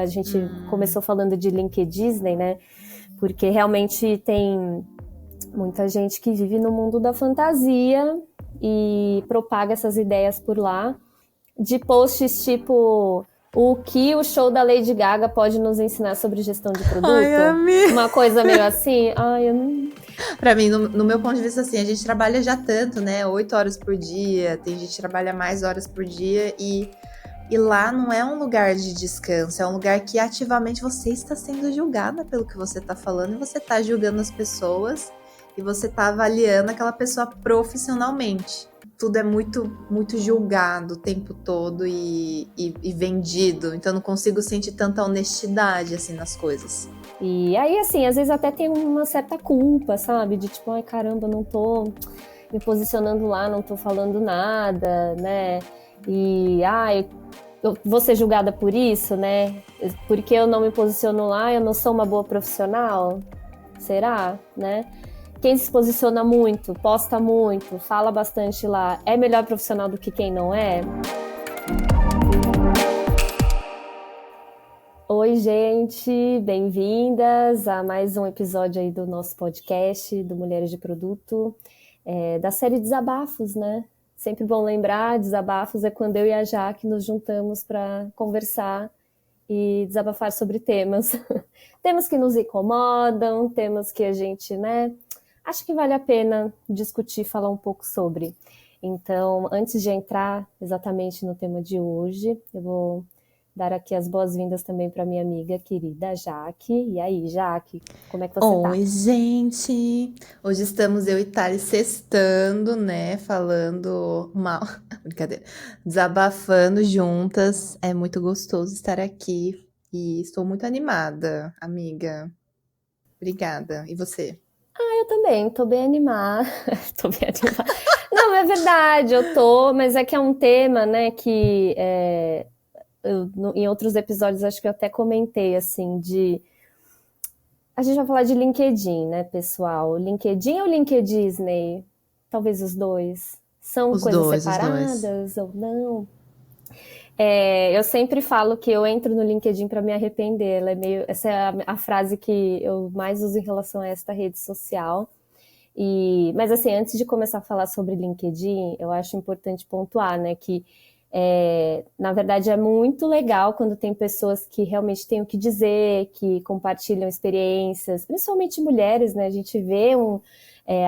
a gente começou falando de LinkedIn, né? Porque realmente tem muita gente que vive no mundo da fantasia e propaga essas ideias por lá, de posts tipo o que o show da Lady Gaga pode nos ensinar sobre gestão de produto. Ai, amiga. Uma coisa meio assim. Ai, eu não... Pra mim, no meu ponto de vista, assim, a gente trabalha já tanto, né? 8 horas por dia, tem gente que trabalha mais horas por dia e lá não é um lugar de descanso, é um lugar que ativamente você está sendo julgada pelo que você está falando e você está julgando as pessoas e você está avaliando aquela pessoa profissionalmente. Tudo é muito, muito julgado o tempo todo e vendido, então eu não consigo sentir tanta honestidade assim nas coisas. E aí, assim, às vezes até tem uma certa culpa, sabe? De tipo, ai caramba, não tô me posicionando lá, não tô falando nada, né? E, ai, eu vou ser julgada por isso, né? Porque eu não me posiciono lá, eu não sou uma boa profissional? Será, né? Quem se posiciona muito, posta muito, fala bastante lá, é melhor profissional do que quem não é? Oi, gente, bem-vindas a mais um episódio aí do nosso podcast do Mulheres de Produto, da série Desabafos, né? Sempre bom lembrar, Desabafos é quando eu e a Jaque nos juntamos para conversar e desabafar sobre temas. Temas que nos incomodam, temas que a gente, né, acha que vale a pena discutir, falar um pouco sobre. Então, antes de entrar exatamente no tema de hoje, eu vou dar aqui as boas-vindas também para minha amiga querida Jaque. E aí, Jaque, como é que você tá? Oi, gente! Hoje estamos eu e Thali sextando, né? Falando mal. Brincadeira. Desabafando juntas. É muito gostoso estar aqui. E estou muito animada, amiga. Obrigada. E você? Eu também, tô bem animada. Tô bem animada. Não, é verdade, eu tô, mas é que é um tema, né, que em outros episódios acho que eu até comentei, assim, de... A gente vai falar de LinkedIn, né, pessoal? LinkedIn ou LinkedIn? Talvez os dois. São Os coisas dois, os dois. separadas ou não? Eu sempre falo que eu entro no LinkedIn para me arrepender. Essa é a frase que eu mais uso em relação a esta rede social. Mas assim, antes de começar a falar sobre LinkedIn, eu acho importante pontuar, né, que na verdade é muito legal quando tem pessoas que realmente têm o que dizer, que compartilham experiências, principalmente mulheres, né? A gente vê um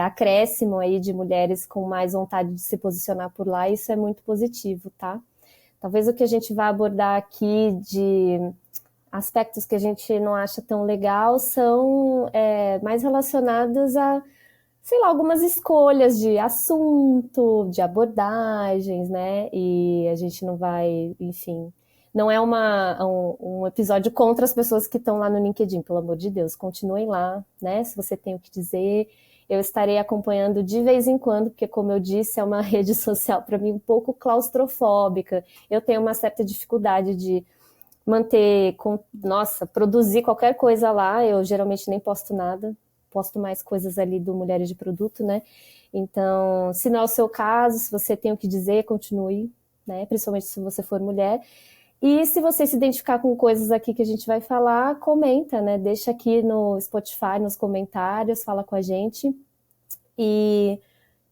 acréscimo aí de mulheres com mais vontade de se posicionar por lá, e isso é muito positivo, tá? Talvez o que a gente vai abordar aqui de aspectos que a gente não acha tão legal são mais relacionados a, sei lá, algumas escolhas de assunto, de abordagens, né? E a gente não vai, enfim, não é um episódio contra as pessoas que estão lá no LinkedIn, pelo amor de Deus, continuem lá, né? Se você tem o que dizer, eu estarei acompanhando de vez em quando, porque, como eu disse, é uma rede social para mim um pouco claustrofóbica. Eu tenho uma certa dificuldade de manter, produzir qualquer coisa lá. Eu geralmente nem posto nada, posto mais coisas ali do Mulheres de Produto, né? Então, se não é o seu caso, se você tem o que dizer, continue, né? Principalmente se você for mulher. E se você se identificar com coisas aqui que a gente vai falar, comenta, né? Deixa aqui no Spotify, nos comentários, fala com a gente. E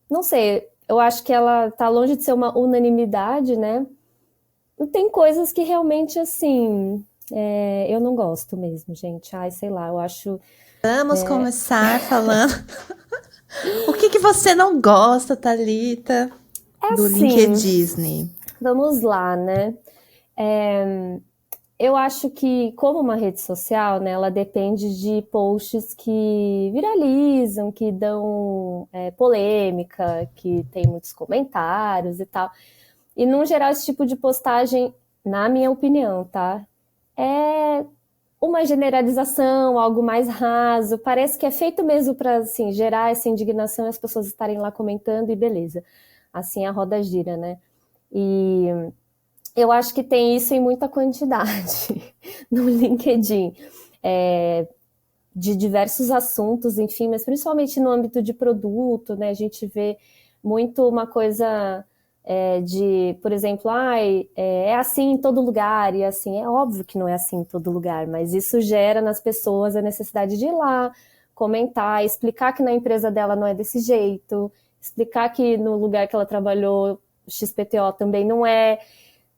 não sei, eu acho que ela tá longe de ser uma unanimidade, né? E tem coisas que realmente, assim, eu não gosto mesmo, gente. Ai, sei lá, eu acho... Vamos começar falando. O que você não gosta, Thalita, É do assim, LinkedIn? vamos lá, né? Eu acho que, como uma rede social, né, ela depende de posts que viralizam, que dão polêmica, que tem muitos comentários e tal. E, no geral, esse tipo de postagem, na minha opinião, tá? É uma generalização, algo mais raso. Parece que é feito mesmo para, assim, gerar essa indignação e as pessoas estarem lá comentando e beleza. Assim a roda gira, né? E eu acho que tem isso em muita quantidade no LinkedIn, de diversos assuntos, enfim, mas principalmente no âmbito de produto, né? A gente vê muito uma coisa de, por exemplo, é assim em todo lugar, e assim, é óbvio que não é assim em todo lugar, mas isso gera nas pessoas a necessidade de ir lá, comentar, explicar que na empresa dela não é desse jeito, explicar que no lugar que ela trabalhou, XPTO também não é.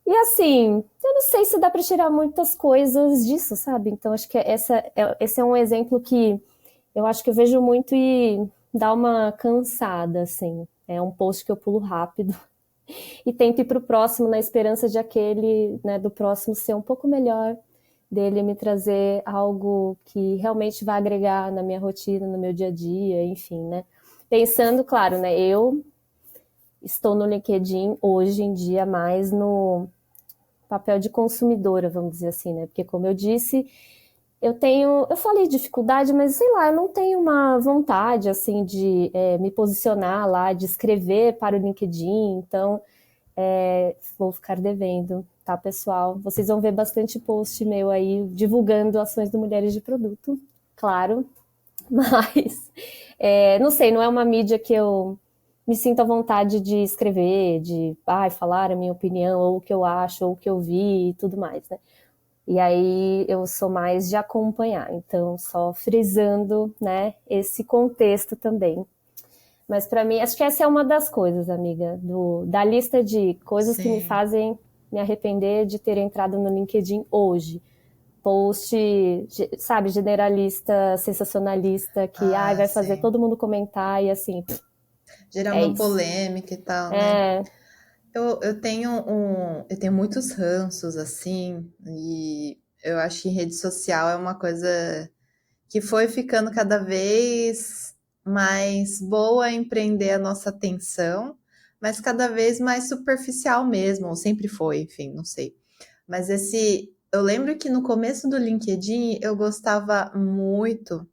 E assim, eu não sei se dá para tirar muitas coisas disso, sabe? Então acho que esse é um exemplo que eu acho que eu vejo muito e dá uma cansada, assim. É um post que eu pulo rápido e tento ir para o próximo na esperança de aquele, né, do próximo ser um pouco melhor, dele me trazer algo que realmente vai agregar na minha rotina, no meu dia a dia, enfim, né? Pensando, claro, né, eu estou no LinkedIn hoje em dia mais no papel de consumidora, vamos dizer assim, né? Porque como eu disse, eu falei dificuldade, mas sei lá, eu não tenho uma vontade assim de me posicionar lá, de escrever para o LinkedIn, então vou ficar devendo, tá, pessoal? Vocês vão ver bastante post meu aí divulgando ações do Mulheres de Produto, claro, mas não sei, não é uma mídia que eu me sinto à vontade de escrever, de falar a minha opinião, ou o que eu acho, ou o que eu vi e tudo mais, né? E aí eu sou mais de acompanhar, então só frisando, né, esse contexto também. Mas para mim, acho que essa é uma das coisas, amiga, da lista de coisas que me Sim. fazem me arrepender de ter entrado no LinkedIn hoje. Post, sabe, generalista, sensacionalista, que Ah, vai fazer sim. todo mundo comentar e assim, Gerar é uma isso. polêmica e tal, né? É, Eu tenho muitos ranços, assim, e eu acho que rede social é uma coisa que foi ficando cada vez mais boa em prender a nossa atenção, mas cada vez mais superficial mesmo, ou sempre foi, enfim, não sei. Mas eu lembro que no começo do LinkedIn eu gostava muito,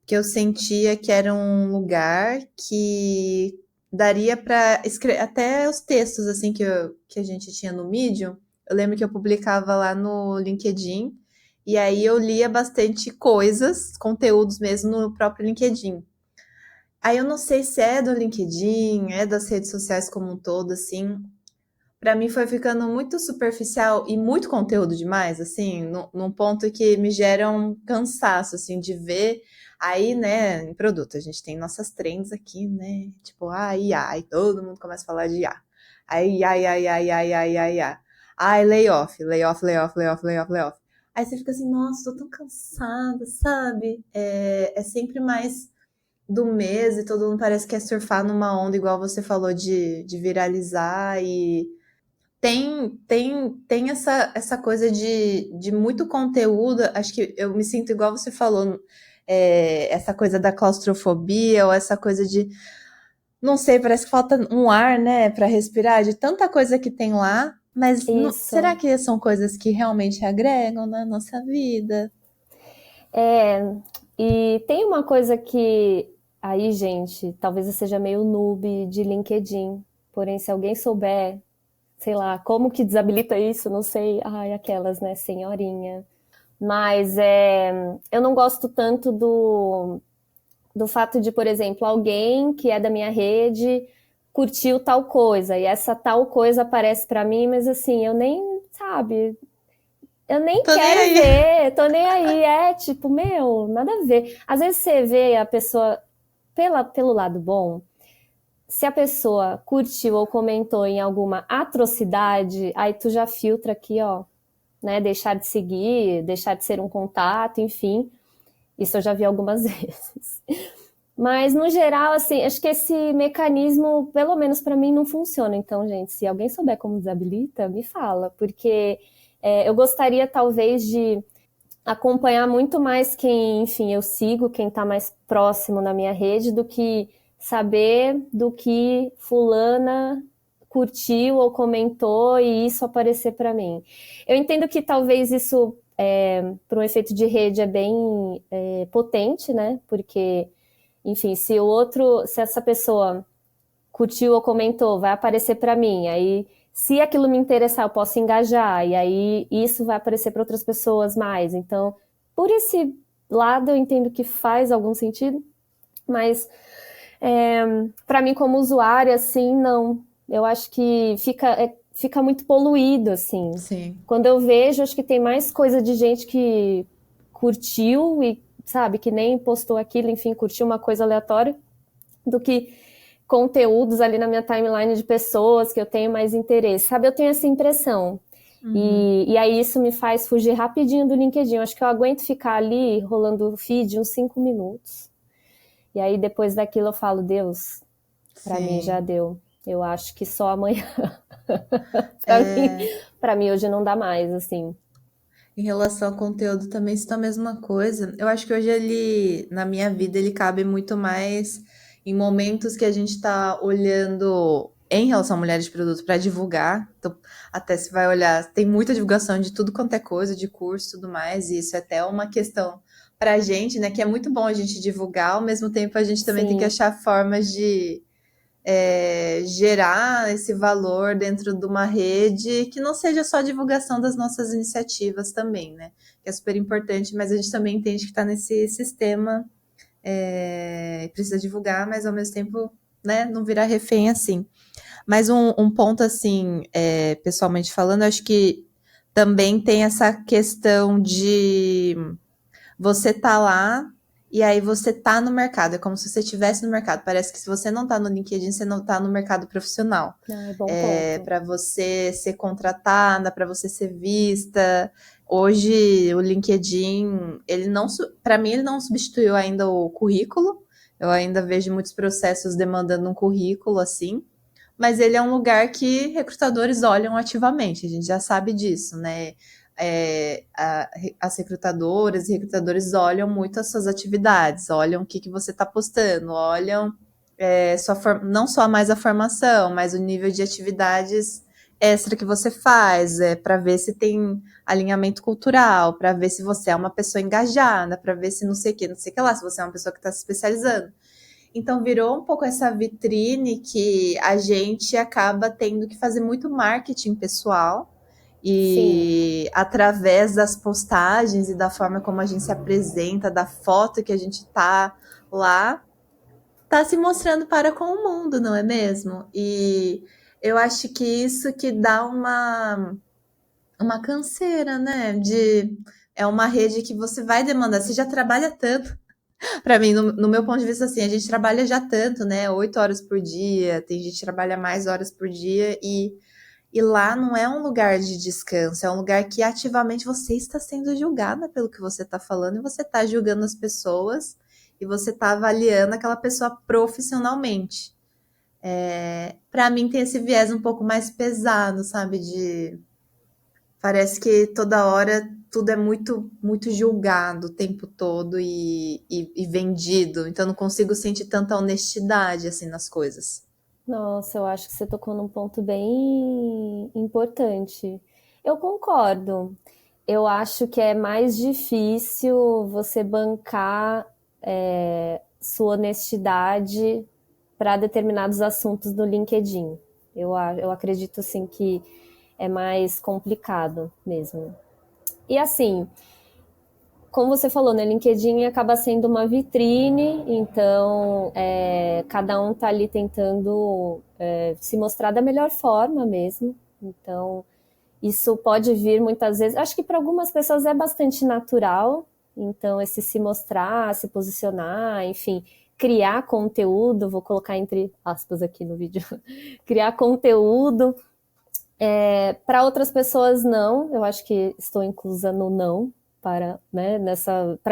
que eu sentia que era um lugar que daria para escrever até os textos assim que a gente tinha no Medium. Eu lembro que eu publicava lá no LinkedIn e aí eu lia bastante coisas, conteúdos mesmo no próprio LinkedIn. Aí eu não sei se é do LinkedIn, é das redes sociais como um todo, assim. Para mim foi ficando muito superficial e muito conteúdo demais, assim, num ponto que me gera um cansaço, assim, de ver. Aí, né, em produto, a gente tem nossas trends aqui, né? Tipo, IA, aí todo mundo começa a falar de IA. Aí, IA, IA, IA, IA, IA, IA, IA. Ai, layoff, layoff, layoff, layoff, layoff, layoff. Aí você fica assim, nossa, tô tão cansada, sabe? É sempre mais do mês e todo mundo parece que quer surfar numa onda, igual você falou, de viralizar e tem essa coisa de muito conteúdo. Acho que eu me sinto igual você falou, essa coisa da claustrofobia, ou essa coisa de. Não sei, parece que falta um ar, né, para respirar, de tanta coisa que tem lá. Mas será isso. que são coisas que realmente agregam na nossa vida? É, e tem uma coisa que aí, gente, talvez eu seja meio noob de LinkedIn, porém, se alguém souber, sei lá, como que desabilita isso, não sei. Ai, aquelas, né, senhorinha. Mas eu não gosto tanto do fato de, por exemplo, alguém que é da minha rede curtiu tal coisa e essa tal coisa aparece para mim, mas assim, eu nem, sabe, eu nem Tô nem quero aí. ver, tô nem aí, tipo, meu, nada a ver. Às vezes você vê a pessoa pelo lado bom, se a pessoa curtiu ou comentou em alguma atrocidade, aí tu já filtra aqui, ó, né, deixar de seguir, deixar de ser um contato, enfim. Isso eu já vi algumas vezes. Mas, no geral, assim, acho que esse mecanismo, pelo menos para mim, não funciona. Então, gente, se alguém souber como desabilita, me fala, porque eu gostaria, talvez, de acompanhar muito mais quem, enfim, eu sigo, quem está mais próximo na minha rede, do que saber do que fulana curtiu ou comentou e isso aparecer para mim. Eu entendo que talvez isso, para um efeito de rede, é bem potente, né? Porque, enfim, se essa pessoa curtiu ou comentou, vai aparecer para mim. Aí, se aquilo me interessar, eu posso engajar. E aí, isso vai aparecer para outras pessoas mais. Então, por esse lado, eu entendo que faz algum sentido. Mas, para mim, como usuária, assim, não. Eu acho que fica muito poluído, assim. Sim. Quando eu vejo, acho que tem mais coisa de gente que curtiu e, sabe, que nem postou aquilo, enfim, curtiu uma coisa aleatória, do que conteúdos ali na minha timeline de pessoas que eu tenho mais interesse. Sabe, eu tenho essa impressão. Uhum. E aí isso me faz fugir rapidinho do LinkedIn. Eu acho que eu aguento ficar ali rolando o feed uns 5 minutos. E aí depois daquilo eu falo, Deus, pra mim já Sim. deu. Eu acho que só amanhã. pra mim, É, pra mim hoje não dá mais, assim. em relação ao conteúdo também está a mesma coisa. Eu acho que hoje ele, na minha vida, ele cabe muito mais em momentos que a gente está olhando em relação a mulheres de produto para divulgar. Então, até se vai olhar, tem muita divulgação de tudo quanto é coisa, de curso e tudo mais, e isso é até uma questão para a gente, né? Que é muito bom a gente divulgar, ao mesmo tempo a gente também tem que Sim, achar formas de gerar esse valor dentro de uma rede que não seja só a divulgação das nossas iniciativas também, né? Que é super importante, mas a gente também entende que está nesse sistema, precisa divulgar, mas ao mesmo tempo, né, não virar refém assim. Mas um ponto assim, pessoalmente falando, eu acho que também tem essa questão de você tá lá e aí você tá no mercado. É como se você estivesse no mercado. Parece que se você não tá no LinkedIn, você não tá no mercado profissional. ah, é bom ponto. Para você ser contratada, para você ser vista. Hoje o LinkedIn, ele não, para mim, ele não substituiu ainda o currículo. Eu ainda vejo muitos processos demandando um currículo assim. Mas ele é um lugar que recrutadores olham ativamente, a gente já sabe disso, né? As recrutadoras e recrutadores olham muito as suas atividades, olham o que você está postando, olham não só mais a formação, mas o nível de atividades extra que você faz, para ver se tem alinhamento cultural, para ver se você é uma pessoa engajada, para ver se não sei o que, não sei o que lá, se você é uma pessoa que está se especializando. Então virou um pouco essa vitrine que a gente acaba tendo que fazer muito marketing pessoal Sim. e através das postagens e da forma como a gente se apresenta, da foto que a gente tá lá, tá se mostrando para com o mundo, não é mesmo? E eu acho que isso que dá uma canseira, né? É uma rede que você vai demandar, você já trabalha tanto para mim, no meu ponto de vista, assim, a gente trabalha já tanto, né? 8 horas por dia, tem gente que trabalha mais horas por dia, e lá não é um lugar de descanso, é um lugar que ativamente você está sendo julgada pelo que você está falando, e você está julgando as pessoas, e você está avaliando aquela pessoa profissionalmente. Para mim, tem esse viés um pouco mais pesado, sabe? Parece que toda hora tudo é muito muito julgado o tempo todo e vendido. Então não consigo sentir tanta honestidade assim nas coisas. Nossa, eu acho que você tocou num ponto bem importante. Eu concordo. Eu acho que é mais difícil você bancar sua honestidade para determinados assuntos no LinkedIn. Eu acredito assim que é mais complicado mesmo. E assim, como você falou, né, LinkedIn acaba sendo uma vitrine, então cada um está ali tentando se mostrar da melhor forma mesmo. Então, isso pode vir muitas vezes. Acho que para algumas pessoas é bastante natural. Então, esse se mostrar, se posicionar, enfim, criar conteúdo, vou colocar entre aspas aqui no vídeo, criar conteúdo. Para outras pessoas, não. Eu acho que estou inclusa no não. Para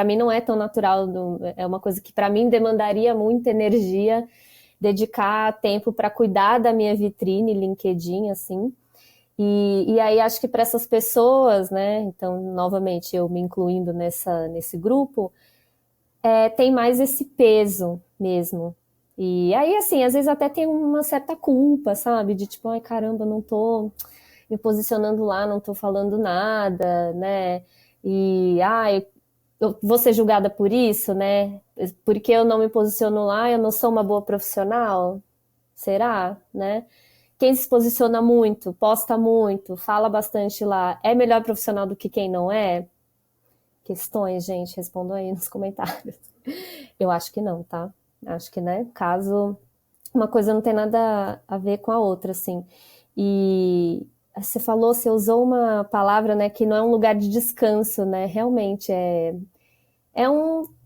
mim não é tão natural, é uma coisa que para mim demandaria muita energia, dedicar tempo para cuidar da minha vitrine LinkedIn, assim. E aí acho que para essas pessoas, né? Então, novamente, eu me incluindo nesse grupo, tem mais esse peso mesmo. E aí, assim, às vezes até tem uma certa culpa, sabe? De tipo, ai caramba, não tô me posicionando lá, não tô falando nada, né? E, ai, eu vou ser julgada por isso, né? Porque eu não me posiciono lá, eu não sou uma boa profissional? Será, né? Quem se posiciona muito, posta muito, fala bastante lá, é melhor profissional do que quem não é? Questões, gente, respondam aí nos comentários. Eu acho que não, tá? Acho que, né, caso uma coisa não tem nada a ver com a outra, assim. E você falou, você usou uma palavra, né, que não é um lugar de descanso, né? Realmente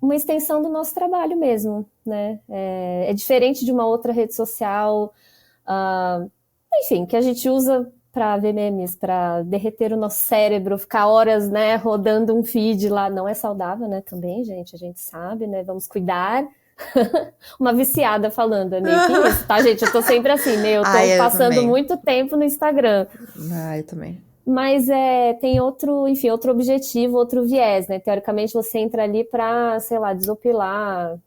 uma extensão do nosso trabalho mesmo, né? É diferente de uma outra rede social, uh, enfim, que a gente usa para ver memes, para derreter o nosso cérebro, ficar horas, né, rodando um feed lá. Não é saudável, né, também, gente, a gente sabe, né, vamos cuidar. Uma viciada falando, é meio que isso, tá, gente? Eu tô sempre assim, eu tô Eu passando também. muito tempo no Instagram. Eu também. Mas tem outro, enfim, outro objetivo, outro viés, né? Teoricamente você entra ali para, sei lá, desopilar,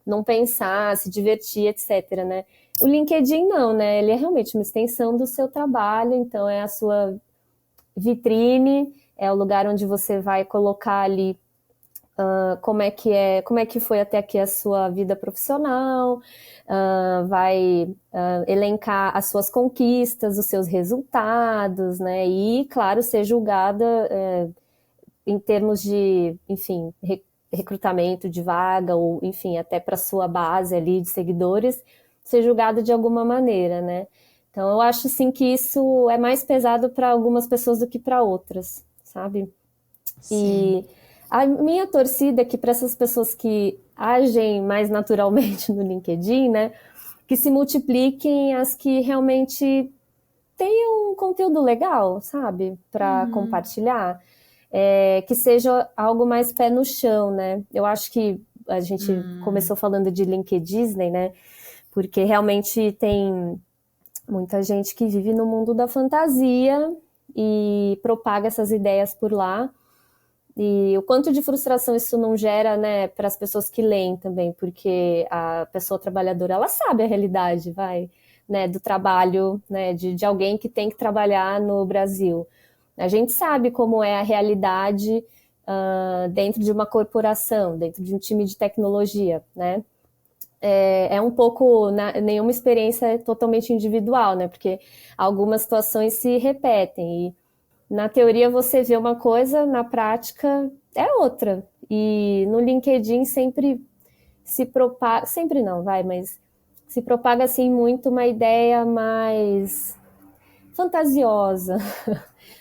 não pensar, se divertir, etc, né? O LinkedIn não, né? Ele é realmente uma extensão do seu trabalho, então é a sua vitrine, é o lugar onde você vai colocar ali como é que foi até aqui a sua vida profissional, vai elencar as suas conquistas, os seus resultados, né? E, claro, ser julgada em termos de, enfim, recrutamento de vaga, ou, enfim, até para sua base ali de seguidores, ser julgada de alguma maneira, né? Então, eu acho, assim, que isso é mais pesado para algumas pessoas do que para outras, sabe? Sim. E a minha torcida é que para essas pessoas que agem mais naturalmente no LinkedIn, né, que se multipliquem as que realmente tenham um conteúdo legal, sabe, para Uhum. compartilhar, que seja algo mais pé no chão, né? Eu acho que a gente Hum. começou falando de LinkedIn, né? Porque realmente tem muita gente que vive no mundo da fantasia e propaga essas ideias por lá. E o quanto de frustração isso não gera, né, para as pessoas que leem também, porque a pessoa trabalhadora, ela sabe a realidade, vai, né, do trabalho, né, de alguém que tem que trabalhar no Brasil. A gente sabe como é a realidade dentro de uma corporação, dentro de um time de tecnologia, né? É um pouco, nenhuma experiência é totalmente individual, né? Porque algumas situações se repetem. Na teoria você vê uma coisa, na prática é outra. E no LinkedIn sempre se propaga, sempre não, vai, mas se propaga assim muito uma ideia mais fantasiosa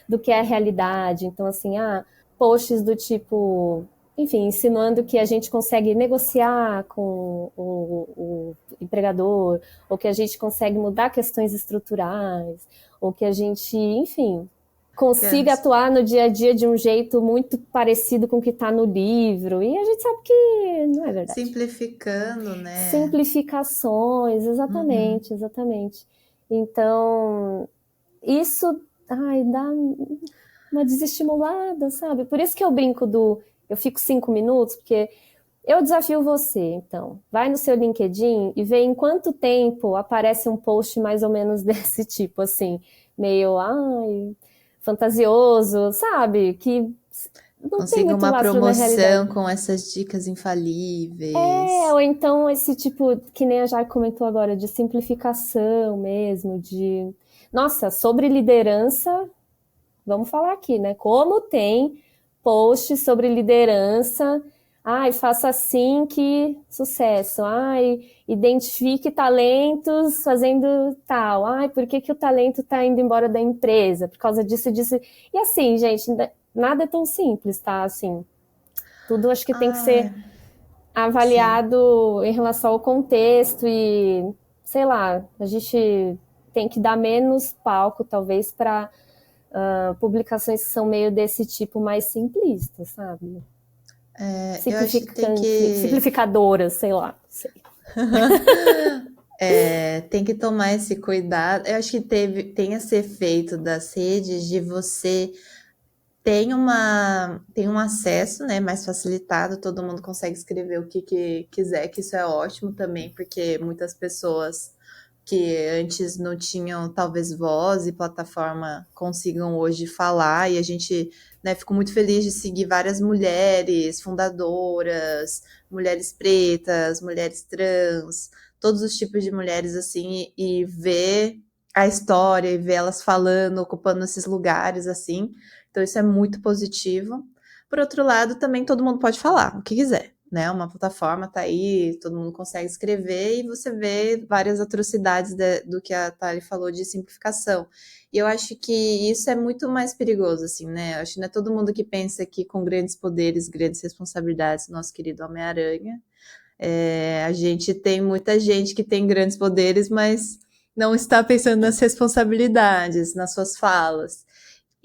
do que é a realidade. Então, assim, posts do tipo, enfim, insinuando que a gente consegue negociar com o empregador, ou que a gente consegue mudar questões estruturais, ou que a gente, enfim, consiga Yes. atuar no dia a dia de um jeito muito parecido com o que está no livro. E a gente sabe que não é verdade. Simplificando, né? Simplificações, Uhum. exatamente, exatamente. Então, isso, dá uma desestimulada, sabe? Por isso que eu brinco eu fico 5 minutos, porque eu desafio você, então. Vai no seu LinkedIn e vê em quanto tempo aparece um post mais ou menos desse tipo, assim, meio, fantasioso, sabe? Que não tem Consiga muito uma lastro na realidade. promoção com essas dicas infalíveis. Ou então esse tipo, que nem a Jai comentou agora, de simplificação mesmo, de. Nossa, sobre liderança, vamos falar aqui, né? Como tem post sobre liderança. Ai, faça assim que sucesso. Ai, identifique talentos fazendo tal. Ai, por que, que o talento está indo embora da empresa? Por causa disso, disso. E assim, gente, nada é tão simples, tá? Assim, tudo acho que tem que ser Ai, sim. avaliado em relação ao contexto e, sei lá, a gente tem que dar menos palco, talvez, para publicações que são meio desse tipo mais simplistas, sabe? Eu acho que tem que Simplificadoras, sei lá. Sei. tem que tomar esse cuidado. Eu acho que tem esse efeito das redes de você tem um acesso, né, mais facilitado, todo mundo consegue escrever o que quiser, que isso é ótimo também, porque muitas pessoas que antes não tinham talvez voz e plataforma consigam hoje falar e a gente, né, fico muito feliz de seguir várias mulheres fundadoras, mulheres pretas, mulheres trans, todos os tipos de mulheres assim e ver a história e ver elas falando, ocupando esses lugares assim. Então isso é muito positivo. Por outro lado, também todo mundo pode falar o que quiser. né? Uma plataforma tá aí, todo mundo consegue escrever e você vê várias atrocidades do que a Thali falou de simplificação. E eu acho que isso é muito mais perigoso, assim, né? Eu acho que não é todo mundo que pensa que com grandes poderes, grandes responsabilidades, nosso querido Homem-Aranha. A gente tem muita gente que tem grandes poderes, mas não está pensando nas responsabilidades, nas suas falas.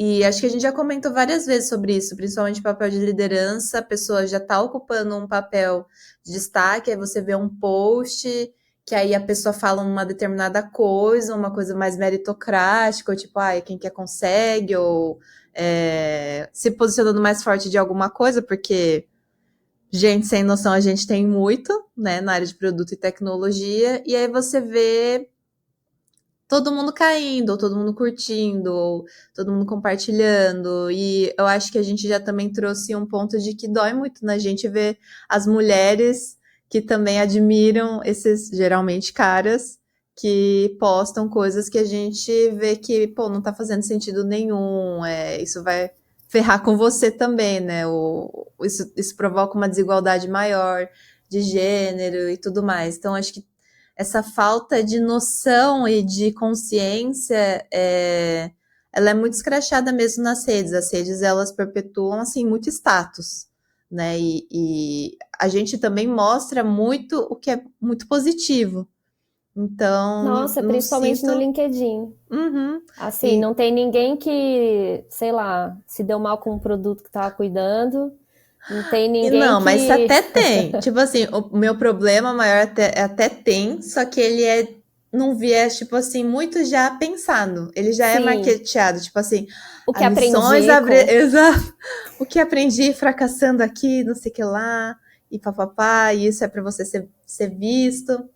E acho que a gente já comentou várias vezes sobre isso, principalmente papel de liderança, a pessoa já está ocupando um papel de destaque, aí você vê um post, que aí a pessoa fala uma determinada coisa, uma coisa mais meritocrática, ou tipo, quem quer consegue, ou se posicionando mais forte de alguma coisa, porque gente sem noção a gente tem muito, né, na área de produto e tecnologia, e aí você vê todo mundo caindo, ou todo mundo curtindo, ou todo mundo compartilhando. E eu acho que a gente já também trouxe um ponto de que dói muito na gente ver as mulheres que também admiram esses, geralmente, caras que postam coisas que a gente vê que, pô, não tá fazendo sentido nenhum, isso vai ferrar com você também, né? Isso provoca uma desigualdade maior de gênero e tudo mais. Então, acho que essa falta de noção e de consciência, ela é muito escrachada mesmo nas redes. As redes, elas perpetuam, assim, muito status, né? E a gente também mostra muito o que é muito positivo. Então, Nossa, não principalmente no sinto... LinkedIn. Uhum. Assim, não tem ninguém que, sei lá, se deu mal com o produto que tava cuidando. Não tem E ninguém não, mas que. até tem. Tipo assim, o meu problema maior até tem, só que ele é num viés, tipo assim, muito já pensado. Ele já é Sim, marketeado, tipo assim, o que as lições aprendi com. exato. O que aprendi fracassando aqui, não sei o que lá, e papapá, e isso é para você ser visto.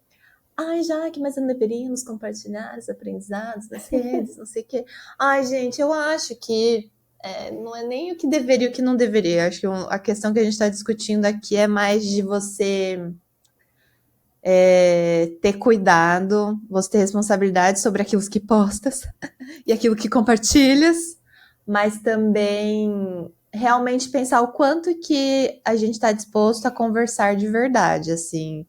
Ai, Jaque, mas não deveríamos compartilhar os aprendizados das redes, não sei o quê. Ai, gente, eu acho que não é nem o que deveria e o que não deveria. Eu acho que a questão que a gente está discutindo aqui é mais de você ter cuidado, você ter responsabilidade sobre aquilo que postas e aquilo que compartilhas, mas também realmente pensar o quanto que a gente está disposto a conversar de verdade, assim.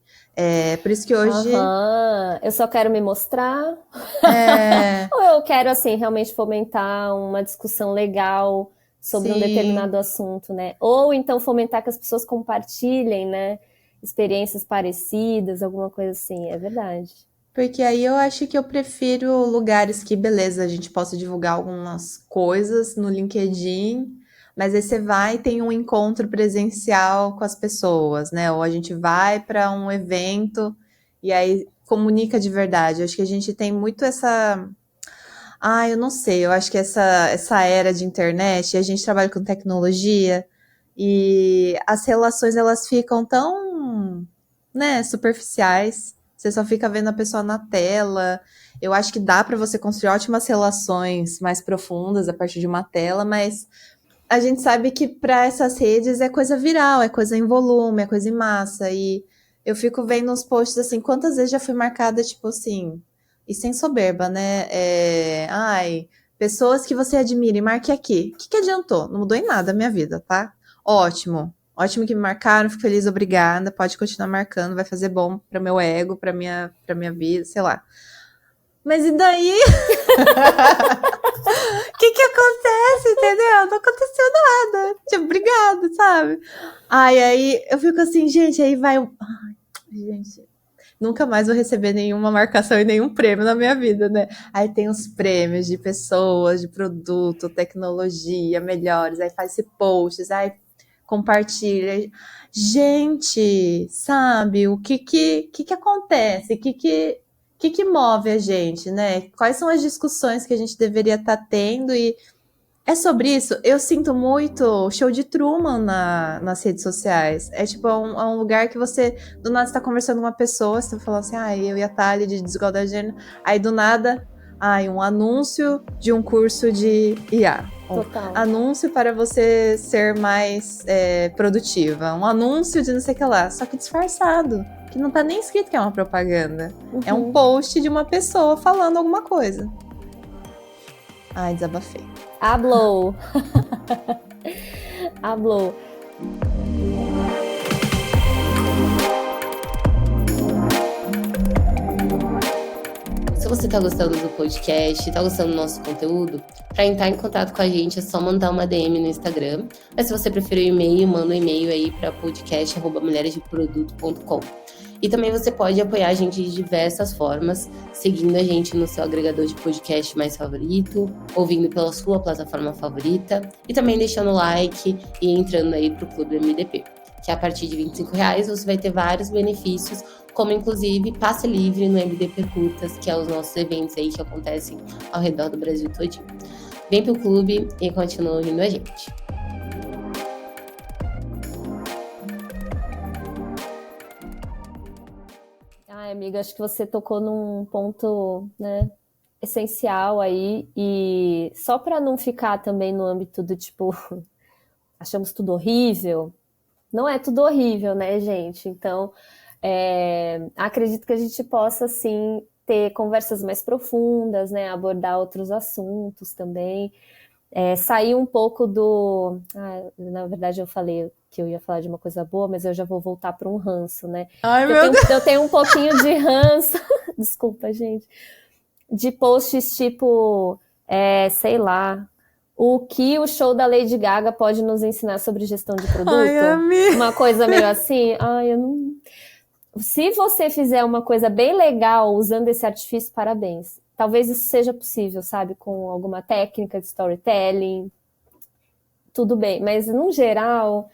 Por isso que hoje Aham, eu só quero me mostrar. é, Ou eu quero, assim, realmente fomentar uma discussão legal sobre um sim, determinado assunto, né? Ou então fomentar que as pessoas compartilhem, né? Experiências parecidas, alguma coisa assim. É verdade. porque aí eu acho que eu prefiro lugares que, beleza, a gente possa divulgar algumas coisas no LinkedIn, mas aí você vai e tem um encontro presencial com as pessoas, né? Ou a gente vai para um evento e aí comunica de verdade. Eu acho que a gente tem muito essa. Ah, eu não sei, eu acho que essa era de internet, a gente trabalha com tecnologia e as relações elas ficam tão, né, superficiais. Você só fica vendo a pessoa na tela. Eu acho que dá para você construir ótimas relações mais profundas a partir de uma tela, mas a gente sabe que para essas redes é coisa viral, é coisa em volume, é coisa em massa. E eu fico vendo uns posts assim, quantas vezes já fui marcada, tipo assim, e sem soberba, né? Ai, pessoas que você admira e marque aqui. O que adiantou? Não mudou em nada a minha vida, tá? Ótimo. Ótimo que me marcaram, fico feliz, obrigada. Pode continuar marcando, vai fazer bom para meu ego, para minha vida, sei lá. Mas e daí? O que acontece, entendeu? Não aconteceu nada. Tipo, obrigada, sabe? Ai, aí eu fico assim, gente, aí vai. Ai, gente, nunca mais vou receber nenhuma marcação e nenhum prêmio na minha vida, né? Aí tem os prêmios de pessoas, de produto, tecnologia, melhores. Aí faz esse posts, aí compartilha. Gente, sabe, o que acontece? O que move a gente, né? Quais são as discussões que a gente deveria estar tendo? E é sobre isso. Eu sinto muito show de Truman nas redes sociais. É tipo, é um lugar que você, do nada, está conversando com uma pessoa, você tá falando assim, eu e a Thalia de desigualdade de gênero. Aí, do nada, um anúncio de um curso de IA. Um Total. anúncio para você ser mais produtiva. Um anúncio de não sei o que lá. Só que disfarçado. Que não tá nem escrito que é uma propaganda. É um post de uma pessoa falando alguma coisa. Ai, desabafei. Hablou. Hablou. se você tá gostando do podcast, tá gostando do nosso conteúdo, para entrar em contato com a gente é só mandar uma DM no Instagram. Mas se você preferir o e-mail, manda um e-mail aí para podcast@mulheresdeproduto.com. E também você pode apoiar a gente de diversas formas, seguindo a gente no seu agregador de podcast mais favorito, ouvindo pela sua plataforma favorita e também deixando like e entrando aí pro Clube MDP, que a partir de R$ 25 você vai ter vários benefícios, como inclusive passe livre no MDP Curtas, que é os nossos eventos aí que acontecem ao redor do Brasil todinho. Vem pro clube e continua ouvindo a gente. Ai, amiga, acho que você tocou num ponto, né, essencial aí, e só para não ficar também no âmbito do tipo, achamos tudo horrível, não é tudo horrível, né, gente? Então, acredito que a gente possa, sim, ter conversas mais profundas, né, abordar outros assuntos também, sair um pouco do... na verdade, eu falei que eu ia falar de uma coisa boa, mas eu já vou voltar para um ranço, né? Ai, meu Deus. Eu tenho um pouquinho de ranço, desculpa, gente, de posts tipo, sei lá, o que o show da Lady Gaga pode nos ensinar sobre gestão de produto? Ai, amiga. Uma coisa meio assim, eu não... Se você fizer uma coisa bem legal usando esse artifício, parabéns. Talvez isso seja possível, sabe? Com alguma técnica de storytelling, tudo bem. Mas, no geral,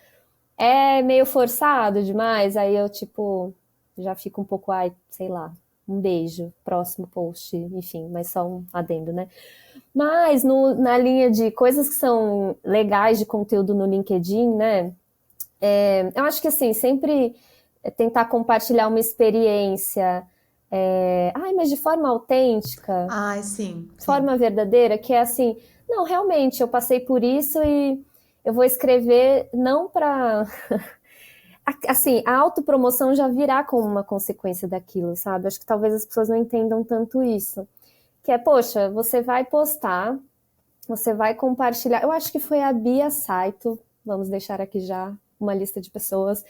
é meio forçado demais. Aí eu, tipo, já fico um pouco, sei lá, um beijo, próximo post, enfim, mas só um adendo, né? Mas na linha de coisas que são legais de conteúdo no LinkedIn, né? Eu acho que, assim, sempre tentar compartilhar uma experiência, mas de forma autêntica, Ai, sim. forma verdadeira, que é assim, não, realmente, eu passei por isso e eu vou escrever não para... Assim, a autopromoção já virá como uma consequência daquilo, sabe? Acho que talvez as pessoas não entendam tanto isso. Que é, poxa, você vai postar, você vai compartilhar. Eu acho que foi a Bia Saito, vamos deixar aqui já uma lista de pessoas,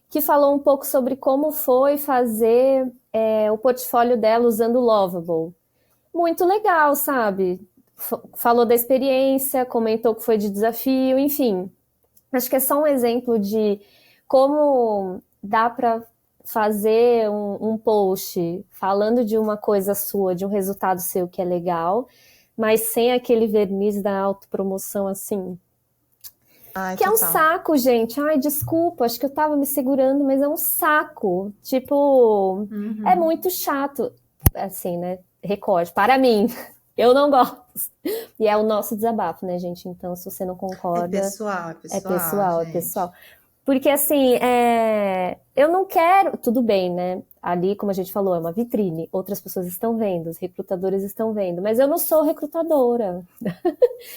que falou um pouco sobre como foi fazer o portfólio dela usando o Lovable. Muito legal, sabe? Falou da experiência, comentou que foi de desafio, enfim. Acho que é só um exemplo de como dá para fazer um post falando de uma coisa sua, de um resultado seu que é legal, mas sem aquele verniz da autopromoção assim. Ai, Que é um total. saco, gente. Ai, desculpa, acho que eu tava me segurando, mas é um saco. Tipo, é muito chato. Assim, né? Recorde. Para mim, eu não gosto. E é o nosso desabafo, né, gente? Então, se você não É concorda, pessoal, é pessoal. gente. Porque, assim, eu não quero... Tudo bem, né? Ali, como a gente falou, é uma vitrine. Outras pessoas estão vendo, os recrutadores estão vendo. Mas eu não sou recrutadora.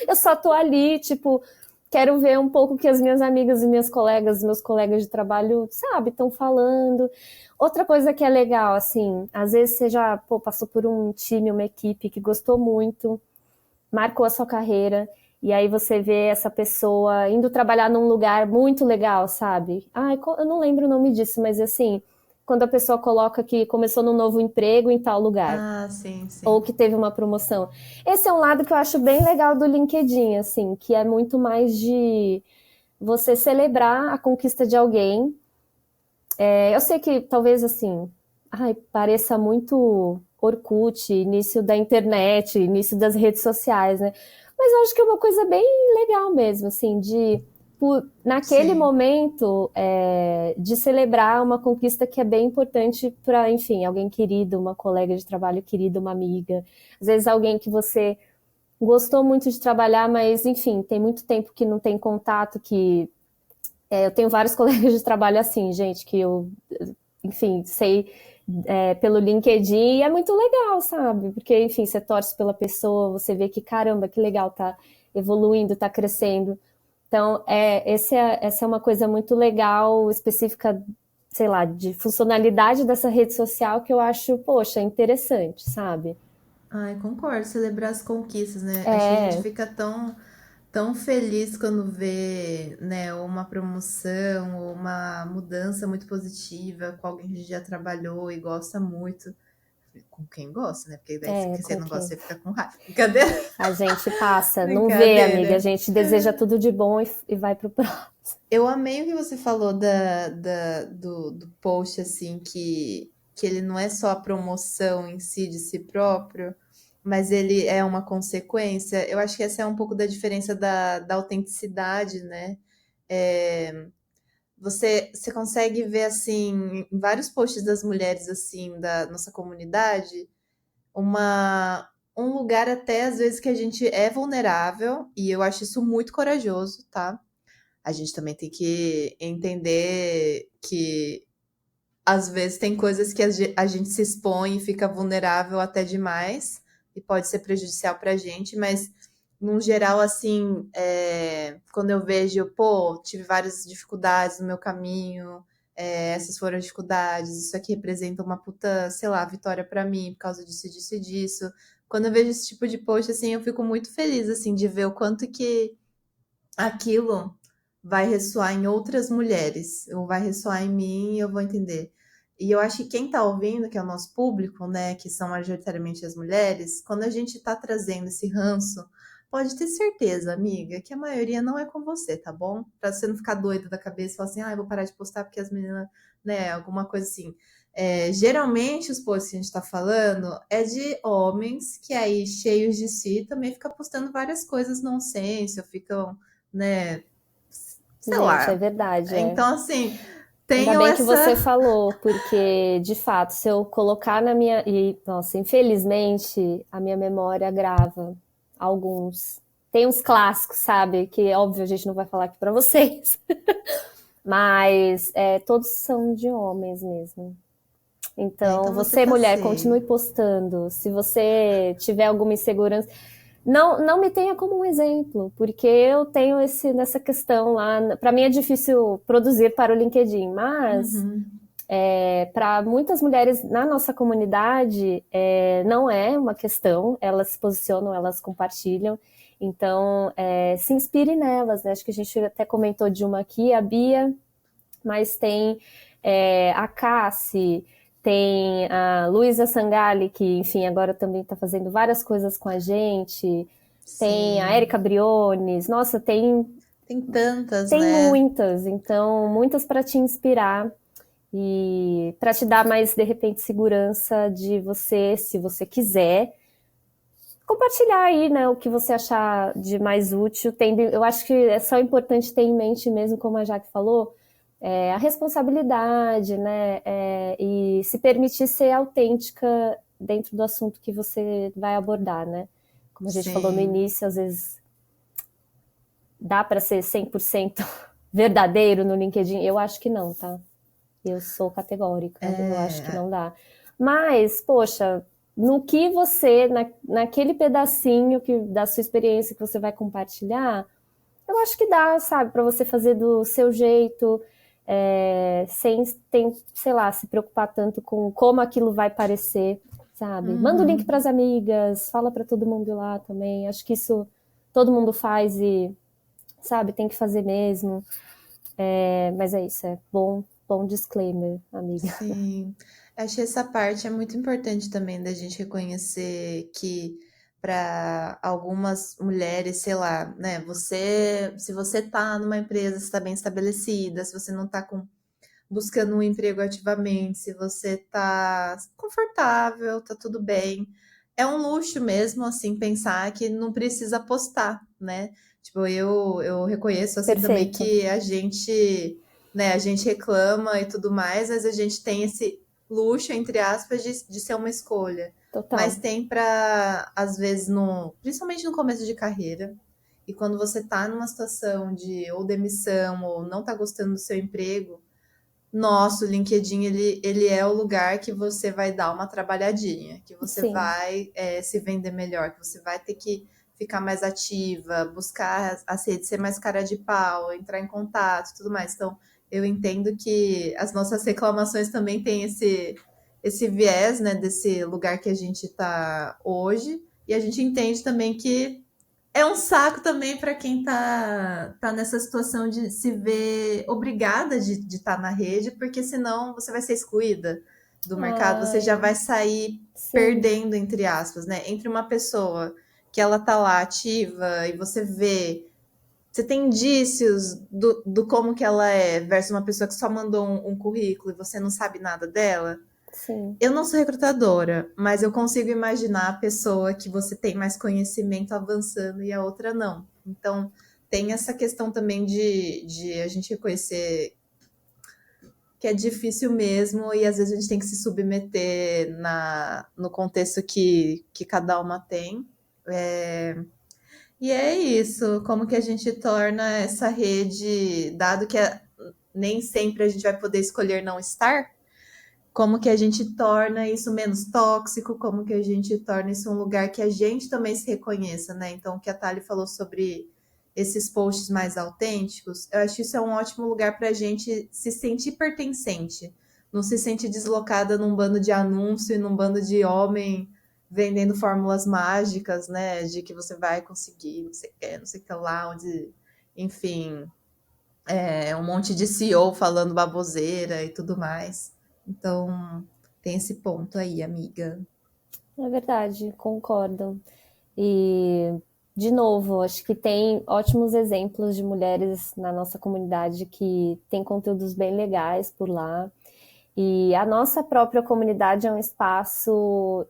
Eu só tô ali, tipo... Quero ver um pouco o que as minhas amigas e minhas colegas, meus colegas de trabalho, sabe, estão falando. Outra coisa que é legal, assim, às vezes você já passou por um time, uma equipe que gostou muito, marcou a sua carreira, e aí você vê essa pessoa indo trabalhar num lugar muito legal, sabe? Eu não lembro o nome disso, mas assim, quando a pessoa coloca que começou num novo emprego em tal lugar, Ah, sim, ou sim. que teve uma promoção. Esse é um lado que eu acho bem legal do LinkedIn, assim, que é muito mais de você celebrar a conquista de alguém. Eu sei que talvez, assim, pareça muito Orkut, início da internet, início das redes sociais, né? Mas eu acho que é uma coisa bem legal mesmo, assim, naquele Sim. momento, de celebrar uma conquista que é bem importante para, enfim, alguém querido, uma colega de trabalho querida, uma amiga. Às vezes alguém que você gostou muito de trabalhar, mas, enfim, tem muito tempo que não tem contato, que... eu tenho vários colegas de trabalho assim, gente, que eu, enfim, sei pelo LinkedIn, e é muito legal, sabe? Porque, enfim, você torce pela pessoa, você vê que, caramba, que legal, tá evoluindo, tá crescendo. Então, essa é uma coisa muito legal, específica, sei lá, de funcionalidade dessa rede social que eu acho, poxa, interessante, sabe? Ai, concordo. Celebrar as conquistas, né? Acho que a gente É, fica tão feliz quando vê, né, uma promoção ou uma mudança muito positiva com alguém que já trabalhou e gosta muito. com quem gosta, né? Porque daí se É, você com não gosta, quem? você fica com raiva. Brincadeira. A gente passa, não vê, amiga. A Brincadeira. gente deseja tudo de bom e vai pro próximo. Eu amei o que você falou do post, assim, que ele não é só a promoção em si de si próprio, mas ele é uma consequência. Eu acho que essa é um pouco da diferença da autenticidade, né? É, você consegue ver, assim, em vários posts das mulheres, assim, da nossa comunidade, um lugar até, às vezes, que a gente é vulnerável, e eu acho isso muito corajoso, tá? A gente também tem que entender que às vezes tem coisas que a gente se expõe e fica vulnerável até demais e pode ser prejudicial pra gente, mas num geral, assim, quando eu vejo, pô, tive várias dificuldades no meu caminho, essas foram as dificuldades, isso aqui representa uma puta, sei lá, vitória pra mim por causa disso, disso e disso. Quando eu vejo esse tipo de post, assim, eu fico muito feliz, assim, de ver o quanto que aquilo vai ressoar em outras mulheres, ou vai ressoar em mim e eu vou entender. E eu acho que quem está ouvindo, que é o nosso público, né, que são majoritariamente as mulheres, quando a gente está trazendo esse ranço, pode ter certeza, amiga, que a maioria não é com você, tá bom? Pra você não ficar doida da cabeça e falar assim, ah, eu vou parar de postar porque as meninas, né, alguma coisa assim. Geralmente os posts que a gente tá falando é de homens que aí, cheios de si, também ficam postando várias coisas nonsense, ou ficam, né, sei Gente, é lá. verdade, é. Então, assim, Ainda tenham bem que essa. você falou, porque de fato, se eu colocar na minha. E, nossa, infelizmente, a minha memória grava alguns. Tem uns clássicos, sabe? Que óbvio a gente não vai falar aqui pra vocês. Mas todos são de homens mesmo. Então, Então você você, tá mulher, continue safe. postando. Se você tiver alguma insegurança, não me tenha como um exemplo, porque eu tenho nessa questão lá. Para mim é difícil produzir para o LinkedIn, mas Uhum. para muitas mulheres na nossa comunidade não é uma questão. Elas se posicionam, elas compartilham. Então, se inspire nelas, né? Acho que a gente até comentou de uma aqui, a Bia, mas tem a Cassi, tem a Luísa Sangali, que, enfim, agora também está fazendo várias coisas com a gente. Tem a Sim. Erika Briones. Nossa, Tem tantas, tem né? muitas. Então, muitas para te inspirar e para te dar mais, de repente, segurança de você, se você quiser, compartilhar aí, né, o que você achar de mais útil. Eu acho que é só importante ter em mente mesmo, como a Jaque falou, a responsabilidade, né, e se permitir ser autêntica dentro do assunto que você vai abordar, né? Como a gente falou no Sim. início, às vezes dá para ser 100% verdadeiro no LinkedIn? Eu acho que não, tá? Eu sou categórica, eu acho que É, não dá. Mas, poxa, no que você, naquele pedacinho da sua experiência que você vai compartilhar, eu acho que dá, sabe, para você fazer do seu jeito, sem, sei lá, se preocupar tanto com como aquilo vai parecer, sabe? Manda o link para uhum. as amigas, fala para todo mundo lá também. Acho que isso todo mundo faz e, sabe, tem que fazer mesmo. Mas é isso, bom disclaimer, amiga. Sim. Acho que essa parte é muito importante também da gente reconhecer que para algumas mulheres, sei lá, né, se você tá numa empresa, está bem estabelecida, se você não tá buscando um emprego ativamente, se você tá confortável, tá tudo bem. É um luxo mesmo, assim, pensar que não precisa postar, né? Tipo, eu reconheço, assim, também Perfeito, que a gente reclama e tudo mais, mas a gente tem esse luxo, entre aspas, de ser uma escolha. Mas total. tem para, às vezes, principalmente no começo de carreira, e quando você tá numa situação de ou demissão ou não tá gostando do seu emprego, nossa, o LinkedIn ele é o lugar que você vai dar uma trabalhadinha, que você Sim, vai se vender melhor, que você vai ter que ficar mais ativa, buscar as redes, ser mais cara de pau, entrar em contato, tudo mais. Então, eu entendo que as nossas reclamações também têm esse viés, né, desse lugar que a gente está hoje, e a gente entende também que é um saco também para quem tá nessa situação de se ver obrigada de estar na rede, porque senão você vai ser excluída. do mercado, você já vai sair sim. perdendo, entre aspas, né? Entre uma pessoa que ela tá lá ativa e você vê, você tem indícios do como que ela é, versus uma pessoa que só mandou um currículo e você não sabe nada dela. Sim. Eu não sou recrutadora, mas eu consigo imaginar a pessoa que você tem mais conhecimento avançando e a outra não. Então, tem essa questão também de a gente reconhecer que é difícil mesmo e às vezes a gente tem que se submeter no contexto que cada uma tem. E é isso, como que a gente torna essa rede, dado que nem sempre a gente vai poder escolher não estar, como que a gente torna isso menos tóxico, como que a gente torna isso um lugar que a gente também se reconheça, né? Então, o que a Thali falou sobre esses posts mais autênticos, eu acho que isso é um ótimo lugar para a gente se sentir pertencente, não se sentir deslocada num bando de anúncio e num bando de homem vendendo fórmulas mágicas, né? De que você vai conseguir, não sei o que, não sei o que lá, onde, enfim, um monte de CEO falando baboseira e tudo mais. Então, tem esse ponto aí, amiga. É verdade, concordo. E, de novo, acho que tem ótimos exemplos de mulheres na nossa comunidade que tem conteúdos bem legais por lá. E a nossa própria comunidade é um espaço,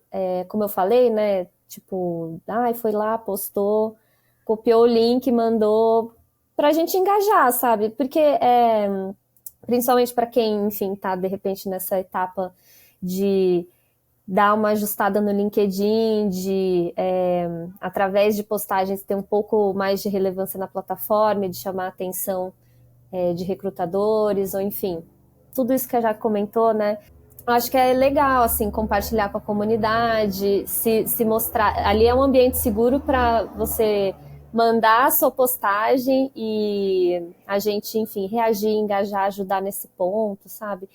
como eu falei, né? Tipo, foi lá, postou, copiou o link, mandou pra gente engajar, sabe? Porque principalmente para quem, enfim, tá de repente nessa etapa de dar uma ajustada no LinkedIn, de através de postagens ter um pouco mais de relevância na plataforma, de chamar a atenção de recrutadores, ou enfim, tudo isso que a Jaque comentou, né? Acho que é legal, assim, compartilhar com a comunidade, se mostrar. Ali é um ambiente seguro para você mandar a sua postagem e a gente, enfim, reagir, engajar, ajudar nesse ponto, sabe?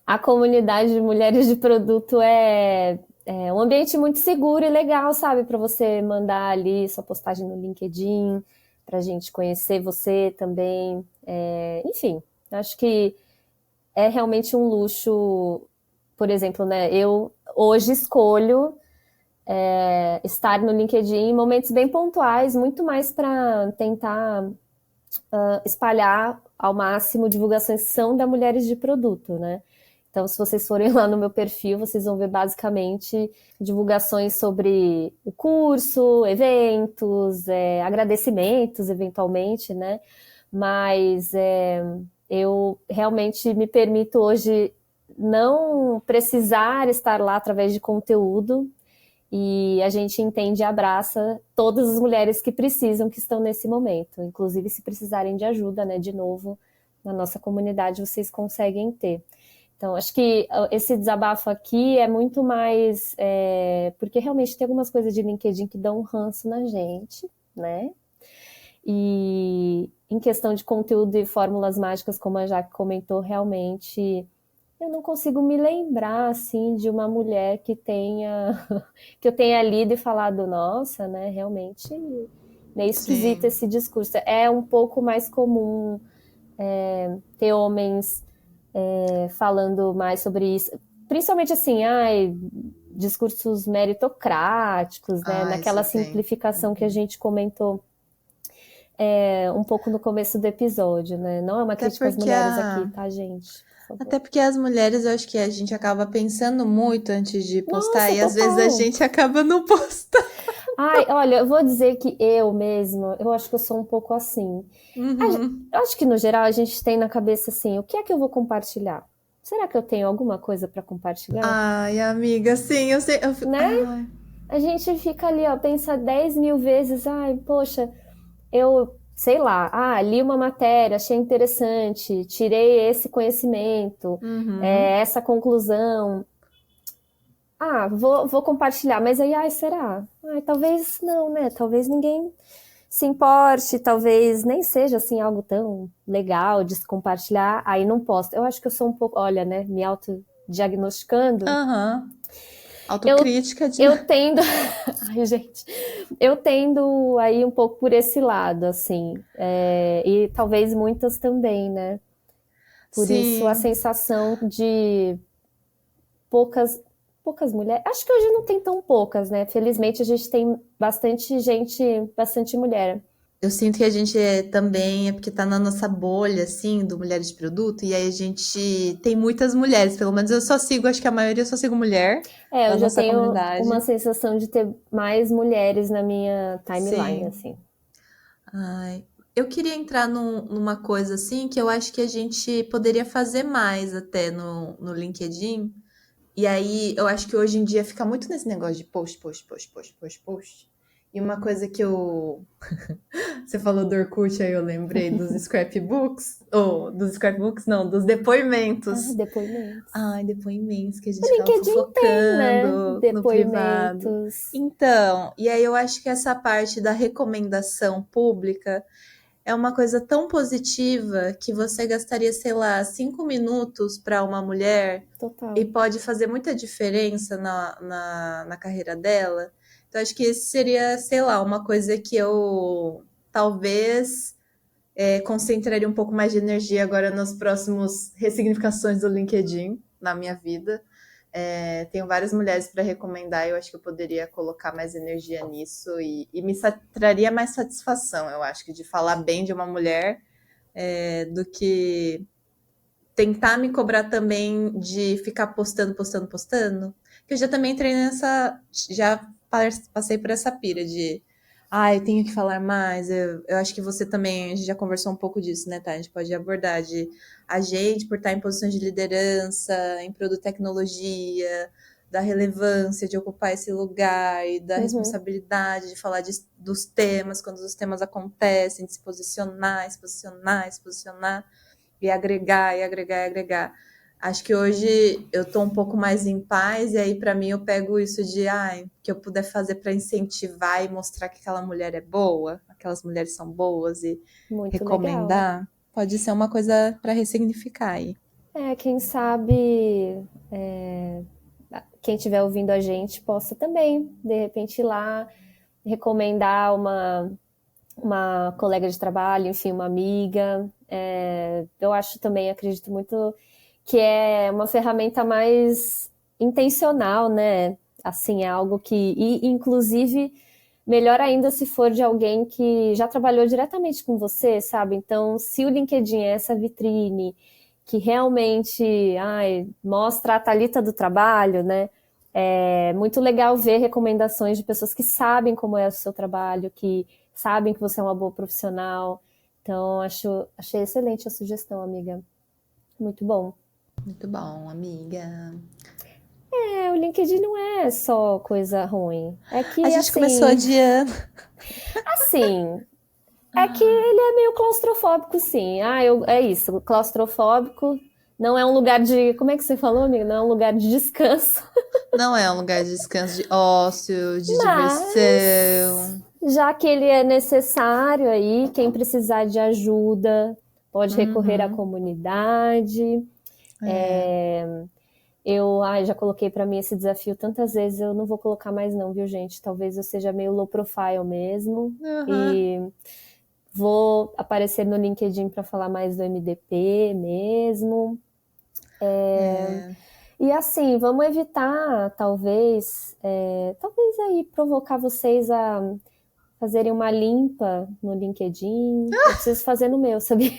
A comunidade de mulheres de produto é um ambiente muito seguro e legal, sabe? Para você mandar ali sua postagem no LinkedIn, para a gente conhecer você também. Enfim, acho que é realmente um luxo. Por exemplo, né? Eu hoje escolho estar no LinkedIn em momentos bem pontuais, muito mais para tentar espalhar ao máximo divulgações que são da mulheres de produto, né? Então, se vocês forem lá no meu perfil, vocês vão ver basicamente divulgações sobre o curso, eventos, agradecimentos, eventualmente, né? Mas eu realmente me permito hoje não precisar estar lá através de conteúdo, e a gente entende e abraça todas as mulheres que precisam, que estão nesse momento. Inclusive, se precisarem de ajuda, né, de novo, na nossa comunidade, vocês conseguem ter. Então, acho que esse desabafo aqui é muito mais... porque realmente tem algumas coisas de LinkedIn que dão um ranço na gente, né? E em questão de conteúdo e fórmulas mágicas, como a Jaque comentou, realmente... Eu não consigo me lembrar, assim, de uma mulher que que eu tenha lido e falado, nossa, né, realmente meio esquisito Sim. esse discurso. É um pouco mais comum ter homens falando mais sobre isso, principalmente assim, discursos meritocráticos, né, naquela Isso tem. simplificação que a gente comentou um pouco no começo do episódio, né? Não é uma Até crítica às porque mulheres aqui, tá, gente? Até porque as mulheres, eu acho que a gente acaba pensando muito antes de postar Nossa, e às vezes a total! gente acaba não postando. Olha, eu vou dizer que eu mesma, eu acho que eu sou um pouco assim. Uhum. Eu acho que no geral a gente tem na cabeça assim, o que é que eu vou compartilhar? Será que eu tenho alguma coisa para compartilhar? Ai, amiga, sim, eu sei. Né? Ai. A gente fica ali, ó, pensa 10 mil vezes, poxa, eu sei lá, li uma matéria, achei interessante, tirei esse conhecimento, Uhum. essa conclusão. Vou compartilhar, mas aí, será? Talvez não, né? Talvez ninguém se importe, talvez nem seja assim algo tão legal de se compartilhar, aí não posto. Eu acho que eu sou um pouco, olha, né, me autodiagnosticando. Aham. Eu, Autocrítica de. eu tendo, ai gente, eu tendo aí um pouco por esse lado, assim, e talvez muitas também, né? Por isso a Sim. sensação de poucas mulheres. Acho que hoje não tem tão poucas, né? Felizmente a gente tem bastante gente, bastante mulher. Eu sinto que a gente também é porque tá na nossa bolha, assim, do Mulheres de Produto, e aí a gente tem muitas mulheres, pelo menos eu só sigo, acho que a maioria eu só sigo mulher da Eu já nossa tenho uma comunidade. sensação de ter mais mulheres na minha timeline, Sim. assim. Ai, eu queria entrar numa coisa assim que eu acho que a gente poderia fazer mais até no LinkedIn. E aí eu acho que hoje em dia fica muito nesse negócio de post, post, post, post, post, post. E uma coisa que eu. Você falou do Orkut, aí eu lembrei dos scrapbooks. Ou dos scrapbooks, não, dos depoimentos. Depoimentos. Ai, depoimentos que a O gente ficava LinkedIn tem, né? fofocando no privado. Depoimentos. Então, e aí eu acho que essa parte da recomendação pública é uma coisa tão positiva que você gastaria, sei lá, 5 minutos para uma mulher e Total. pode fazer muita diferença na carreira dela. Então, acho que esse seria, sei lá, uma coisa que eu talvez concentraria um pouco mais de energia agora nas próximas ressignificações do LinkedIn na minha vida. Tenho várias mulheres para recomendar, eu acho que eu poderia colocar mais energia nisso e me traria mais satisfação, eu acho, que de falar bem de uma mulher do que tentar me cobrar também de ficar postando, postando, postando. Que eu já também entrei nessa. Já passei por essa pira de. Eu tenho que falar mais. Eu acho que você também, a gente já conversou um pouco disso, né, tá? A gente pode abordar de a gente, por estar em posições de liderança, em produto tecnologia, da relevância de ocupar esse lugar e da responsabilidade de falar dos temas, quando os temas acontecem, de se posicionar, se posicionar, se posicionar e agregar, e agregar, e agregar. Acho que hoje eu tô um pouco mais em paz, e aí para mim eu pego isso de que eu puder fazer para incentivar e mostrar que aquela mulher é boa, aquelas mulheres são boas e Muito legal. recomendar, pode ser uma coisa para ressignificar aí. Quem sabe quem estiver ouvindo a gente possa também, de repente, ir lá recomendar uma colega de trabalho, enfim, uma amiga. Eu acho também, acredito muito que é uma ferramenta mais intencional, né? Assim, é algo que, e inclusive, melhor ainda se for de alguém que já trabalhou diretamente com você, sabe? Então, se o LinkedIn é essa vitrine que realmente mostra a Thalita do trabalho, né? É muito legal ver recomendações de pessoas que sabem como é o seu trabalho, que sabem que você é uma boa profissional. Então, achei excelente a sugestão, amiga. Muito bom. Muito bom, amiga. O LinkedIn não é só coisa ruim. É que, A gente começou adiando. assim, é que ele é meio claustrofóbico, sim. É isso, claustrofóbico. Não é um lugar de. Como é que você falou, amiga? Não é um lugar de descanso. Não é um lugar de descanso, de ócio, de Mas, diversão. já que ele é necessário aí, quem precisar de ajuda pode recorrer à comunidade. Eu já coloquei para mim esse desafio tantas vezes, eu não vou colocar mais não, viu, gente? Talvez eu seja meio low profile mesmo. E vou aparecer no LinkedIn para falar mais do MDP mesmo. E assim, vamos evitar, talvez aí provocar vocês a fazerem uma limpa no LinkedIn. Eu preciso fazer no meu, sabia?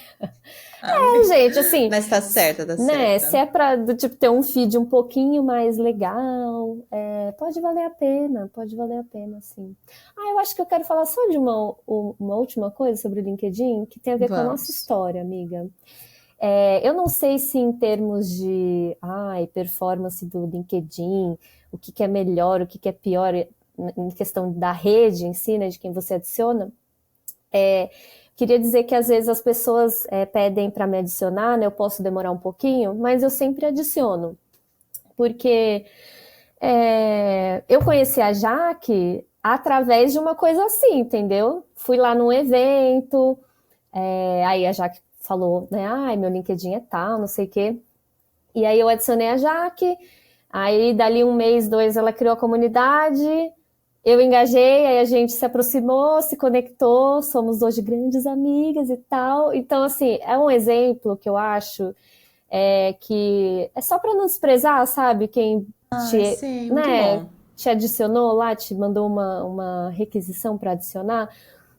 Gente, assim, Mas tá certa, tá né? certa. Se é pra ter um feed um pouquinho mais legal, pode valer a pena, sim. Eu acho que eu quero falar só de uma última coisa sobre o LinkedIn, que tem a ver com a nossa história, amiga. Eu não sei se em termos de performance do LinkedIn, o que é melhor, o que é pior em questão da rede em si, né, de quem você adiciona. Queria dizer que às vezes as pessoas pedem para me adicionar, né? Eu posso demorar um pouquinho, mas eu sempre adiciono. Porque eu conheci a Jaque através de uma coisa assim, entendeu? Fui lá num evento, aí a Jaque falou, né? Meu LinkedIn é tal, não sei o quê. E aí eu adicionei a Jaque, aí dali 1 mês, 2, ela criou a comunidade, eu engajei, aí a gente se aproximou, se conectou, somos hoje grandes amigas e tal. Então, assim, é um exemplo que eu acho que é só para não desprezar, sabe? Quem te, Sim, muito né, bom. te adicionou lá, te mandou uma requisição para adicionar,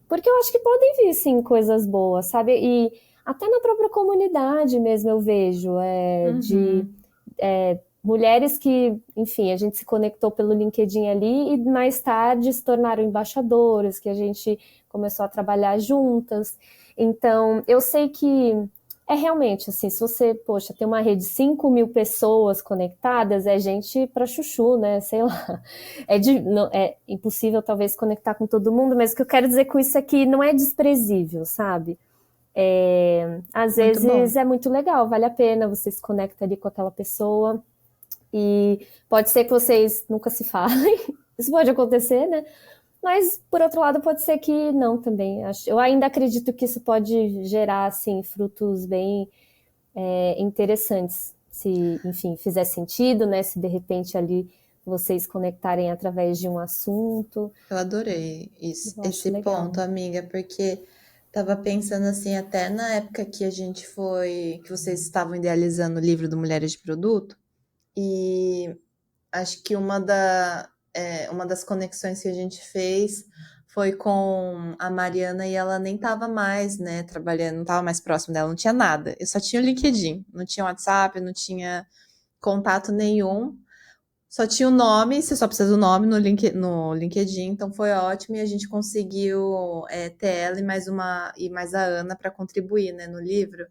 porque eu acho que podem vir, sim, coisas boas, sabe? E até na própria comunidade mesmo eu vejo, de Uhum. mulheres que, enfim, a gente se conectou pelo LinkedIn ali e mais tarde se tornaram embaixadoras, que a gente começou a trabalhar juntas. Então, eu sei que é realmente assim, se você, poxa, tem uma rede de 5.000 pessoas conectadas, é gente para chuchu, né? Sei lá. É impossível, talvez, conectar com todo mundo, mas o que eu quero dizer com isso é que não é desprezível, sabe? Às Muito bom. vezes é muito legal, vale a pena, você se conecta ali com aquela pessoa e pode ser que vocês nunca se falem, isso pode acontecer, né? Mas, por outro lado, pode ser que não também. Eu ainda acredito que isso pode gerar, assim, frutos bem interessantes, se, enfim, fizer sentido, né? Se de repente ali vocês conectarem através de um assunto, Eu adorei isso, eu acho esse legal. ponto, amiga, porque tava pensando assim, até na época que a gente foi, que vocês estavam idealizando o livro do Mulheres de Produto, e acho que uma das conexões que a gente fez foi com a Mariana e ela nem tava mais, né, trabalhando, não tava mais próximo dela, não tinha nada. Eu só tinha o LinkedIn, não tinha WhatsApp, não tinha contato nenhum. Só tinha o nome, você só precisa do nome no LinkedIn, então foi ótimo e a gente conseguiu ter ela e mais a Ana para contribuir, né, no livro.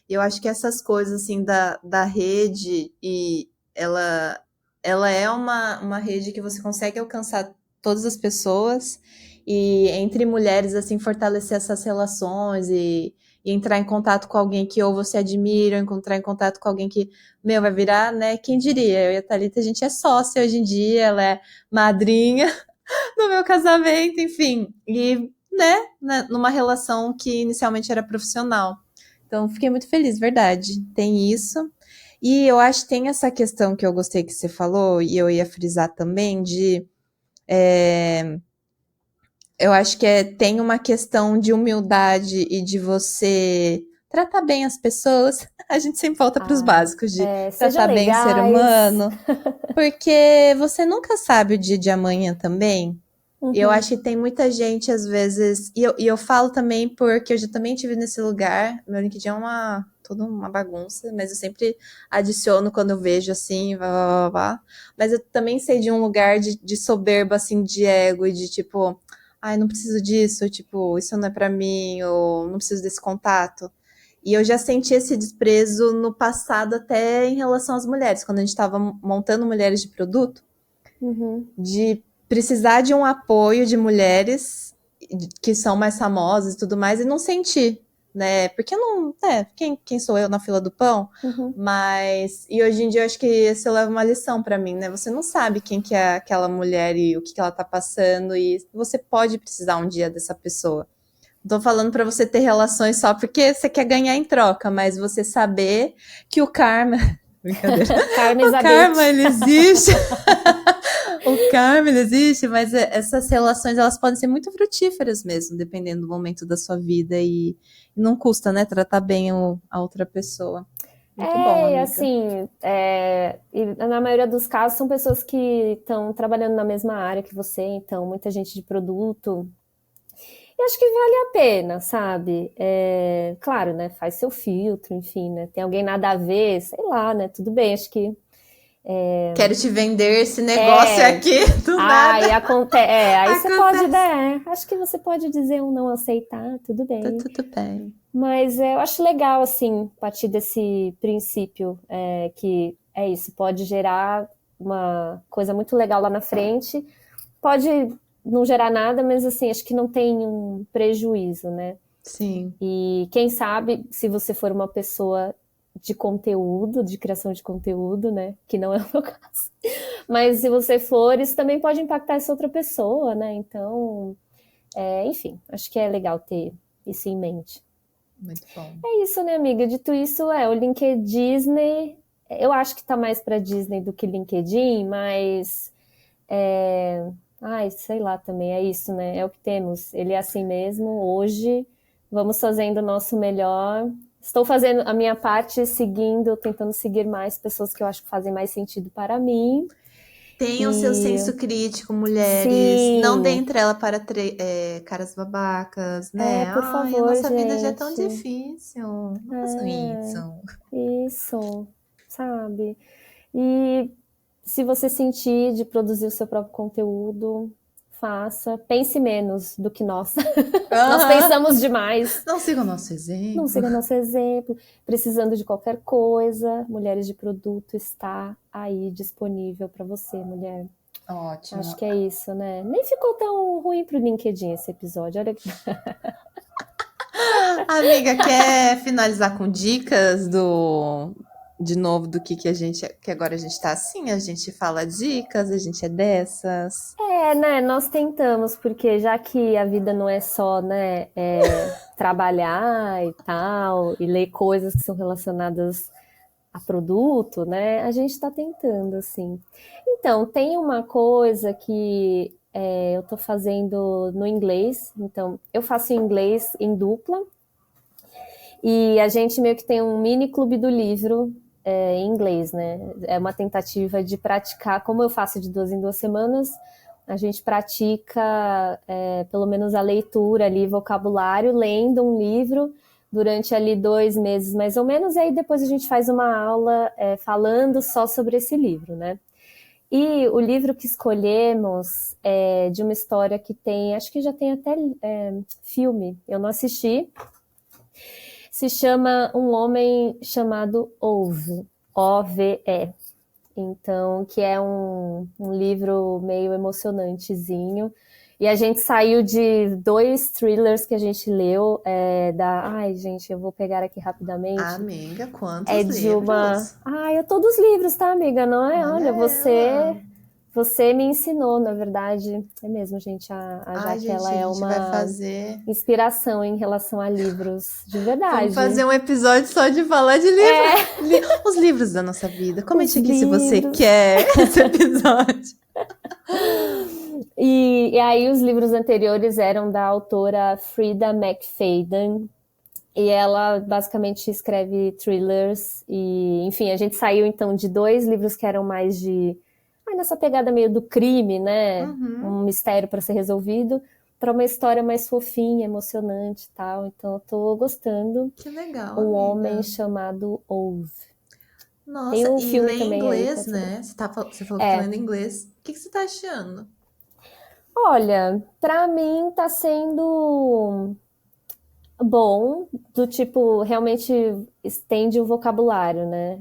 E eu acho que essas coisas assim da rede e ela é uma rede que você consegue alcançar todas as pessoas e entre mulheres assim fortalecer essas relações e entrar em contato com alguém que ou você admira, ou encontrar em contato com alguém que vai virar, né? Quem diria? Eu e a Thalita, a gente é sócia hoje em dia, ela é madrinha no meu casamento, enfim. E, numa relação que inicialmente era profissional. Então, fiquei muito feliz, verdade. Tem isso. E eu acho que tem essa questão que eu gostei que você falou, e eu ia frisar também, de. é, eu acho que tem uma questão de humildade e de você tratar bem as pessoas. A gente sempre volta para os Ai, básicos de sejam tratar bem o ser legais. humano, porque você nunca sabe o dia de amanhã também. E eu Uhum, acho que tem muita gente, às vezes, e eu falo também porque eu já também estive nesse lugar. Meu LinkedIn é toda uma bagunça, mas eu sempre adiciono quando eu vejo assim, vá, vá, vá, vá. Mas eu também sei de um lugar de soberba, assim, de ego e de tipo, ai, não preciso disso, tipo, isso não é pra mim, ou não preciso desse contato. E eu já senti esse desprezo no passado, até em relação às mulheres, quando a gente estava montando mulheres de produto uhum. de precisar de um apoio de mulheres que são mais famosas e tudo mais, e não sentir, né? Porque não, quem sou eu na fila do pão? Uhum. Mas, e hoje em dia eu acho que isso leva uma lição para mim, né? Você não sabe quem que é aquela mulher e o que que ela tá passando, e você pode precisar um dia dessa pessoa. Não tô falando para você ter relações só porque você quer ganhar em troca, mas você saber que o karma. Brincadeira. Carmen O karma, Zabete. ele existe. O karma, ele existe, mas essas relações, elas podem ser muito frutíferas mesmo, dependendo do momento da sua vida. E não custa, né, tratar bem a outra pessoa. Muito bom, E amiga. assim, e na maioria dos casos são pessoas que estão trabalhando na mesma área que você, então muita gente de produto. E acho que vale a pena, sabe? Claro, né? Faz seu filtro, enfim, né? Tem alguém nada a ver, sei lá, né? Tudo bem, acho que Quero te vender esse negócio é. aqui, do nada. Ai, aí você pode, Acontece. né? Acho que você pode dizer um não aceitar, tudo Tá bem. tudo bem. Mas eu acho legal, assim, partir desse princípio, que é isso, pode gerar uma coisa muito legal lá na frente, pode não gerar nada, mas assim, acho que não tem um prejuízo, né? Sim. E quem sabe, se você for uma pessoa de conteúdo, de criação de conteúdo, né? Que não é o meu caso. Mas se você for, isso também pode impactar essa outra pessoa, né? Então, enfim, acho que é legal ter isso em mente. Muito bom. É isso, né, amiga? Dito isso, o LinkedIn Disney, eu acho que tá mais para Disney do que LinkedIn, mas ai, sei lá também, é isso, né? É o que temos. Ele é assim mesmo. Hoje, vamos fazendo o nosso melhor estou fazendo a minha parte, tentando seguir mais pessoas que eu acho que fazem mais sentido para mim. Tenham seu senso crítico, mulheres. Sim. Não deem trela para caras babacas, né? Por favor, nossa vida já é tão gente. difícil. Não façam isso. Isso, sabe? E se você sentir de produzir o seu próprio conteúdo, faça. Pense menos do que nós. Nós pensamos demais. Não siga o nosso exemplo. Não siga nosso exemplo. Precisando de qualquer coisa, Mulheres de Produto está aí disponível para você, mulher. Ótimo. Acho que é isso, né? Nem ficou tão ruim pro LinkedIn esse episódio. Olha aqui. Amiga, quer finalizar com dicas de novo do que agora a gente tá assim? A gente fala dicas, a gente é dessas. Né? Nós tentamos, porque já que a vida não é só, né, trabalhar e tal, e ler coisas que são relacionadas a produto, né? A gente tá tentando, assim. Então, tem uma coisa que eu tô fazendo no inglês. Então, eu faço inglês em dupla. E a gente meio que tem um mini clube do livro em inglês, né? É uma tentativa de praticar, como eu faço de 2 em 2 semanas, a gente pratica pelo menos a leitura ali, vocabulário, lendo um livro durante ali 2 meses mais ou menos, e aí depois a gente faz uma aula falando só sobre esse livro, né? E o livro que escolhemos é de uma história que tem, acho que já tem até filme, eu não assisti. Se chama Um Homem Chamado Ove, O-V-E. Então, que é um livro meio emocionantezinho. E a gente saiu de 2 thrillers que a gente leu. Ai, gente, eu vou pegar aqui rapidamente. Amiga, quantos livros? Eu tô dos livros, tá, amiga? Não é? Olha, você me ensinou, na verdade. É mesmo, gente. A Jaque, ela é uma inspiração em relação a livros, de verdade. Vamos fazer um episódio só de falar de livros. Os livros da nossa vida. Comente aqui se você quer esse episódio. E aí os livros anteriores eram da autora Frida McFadden. E ela basicamente escreve thrillers. E, enfim, a gente saiu então de 2 livros que eram mais nessa pegada meio do crime, né? Um mistério para ser resolvido, para uma história mais fofinha, emocionante e tal. Então eu tô gostando. Que legal. Um Homem Chamado Ove. Nossa, tem filme lê também inglês, aí, né? Você falou que tá lendo inglês. O que você tá achando? Olha, pra mim tá sendo bom, do tipo, realmente estende o vocabulário, né?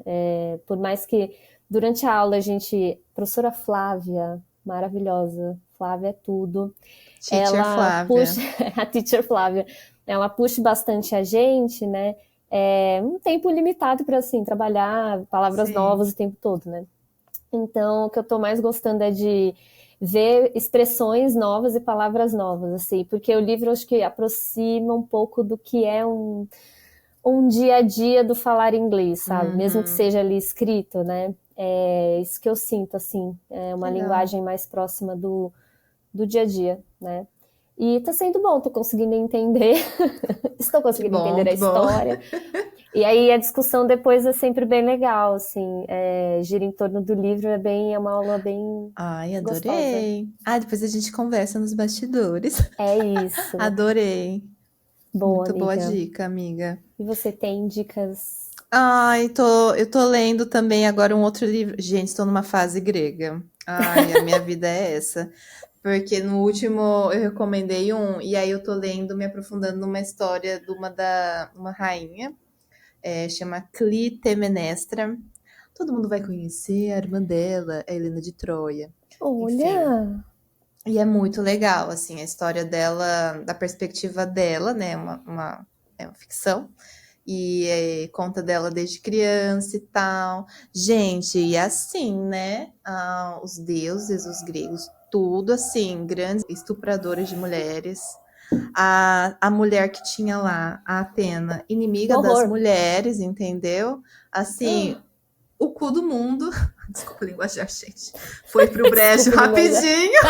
Por mais que durante a aula professora Flávia, maravilhosa, Flávia é tudo. Teacher Flávia. A Teacher Flávia, ela puxa bastante a gente, né? Um tempo limitado para, assim, trabalhar palavras novas o tempo todo, né? Então, o que eu tô mais gostando é de ver expressões novas e palavras novas, assim, porque o livro, acho que aproxima um pouco do que é um dia a dia do falar inglês, sabe? Mesmo que seja ali escrito, né? É isso que eu sinto, assim, é uma linguagem mais próxima do dia a dia, né? E tá sendo bom, tô conseguindo entender, estou conseguindo entender a história. E aí a discussão depois é sempre bem legal, assim, gira em torno do livro, é uma aula bem adorei. gostosa. Depois a gente conversa nos bastidores. É isso. Adorei. Boa, muito amiga. Boa dica, amiga. E você tem dicas? Eu tô lendo também agora um outro livro. Gente, estou numa fase grega. A minha vida é essa. Porque no último eu recomendei e aí eu tô lendo, me aprofundando numa história de uma rainha, chama Clitemnestra. Todo mundo vai conhecer a irmã dela, a Helena de Troia. Olha! Enfim. E é muito legal, assim, a história dela, da perspectiva dela, né? É uma ficção. E conta dela desde criança e tal. Gente, e assim, né? Os deuses, os gregos, tudo assim, grandes estupradores de mulheres. A mulher que tinha lá, a Atena, inimiga das mulheres, entendeu? Assim, o cu do mundo. Desculpa o linguajar, gente. Foi pro brejo rapidinho.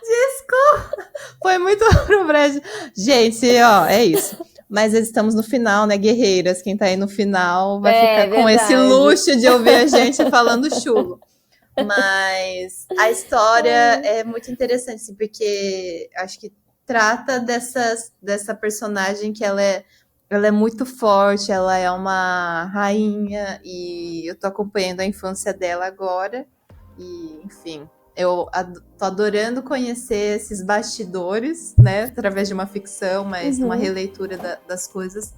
Desculpa. Foi muito pro brejo. Gente, é isso. Mas estamos no final, né, guerreiras? Quem tá aí no final vai ficar com verdade. esse luxo de ouvir a gente falando chulo. Mas a história é muito interessante, assim, porque acho que trata dessa personagem que ela é muito forte, ela é uma rainha, e eu tô acompanhando a infância dela agora. E, enfim, eu tô adorando conhecer esses bastidores, né, através de uma ficção, mas uma releitura das coisas,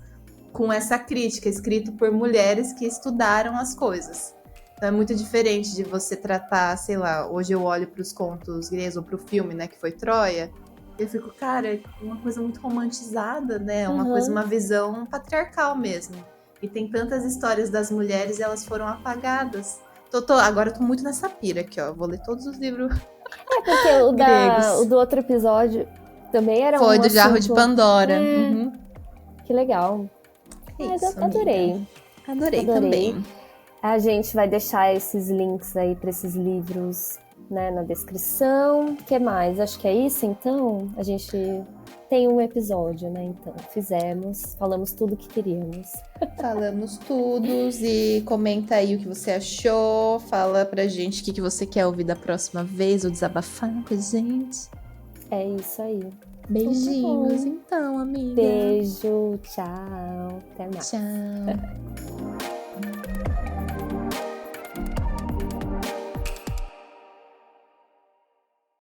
com essa crítica, escrito por mulheres que estudaram as coisas. Então é muito diferente de você tratar, sei lá, hoje eu olho para os contos gregos ou para o filme, né, que foi Troia, e eu fico, cara, é uma coisa muito romantizada, né, uma coisa, uma visão patriarcal mesmo. E tem tantas histórias das mulheres e elas foram apagadas. Agora eu tô muito nessa pira aqui, ó. Vou ler todos os livros Porque o do outro episódio também era Foi um do Jarro de assunto... Pandora. Que legal. Isso, Adorei. Adorei também. A gente vai deixar esses links aí para esses livros, né, na descrição. O que mais? Acho que é isso, então. A gente tem um episódio, né? Então, falamos tudo o que queríamos. Falamos tudo e comenta aí o que você achou. Fala pra gente o que você quer ouvir da próxima vez ou desabafar com a gente. É isso aí. Beijinhos, então, amiga. Beijo, tchau. Até mais. Tchau.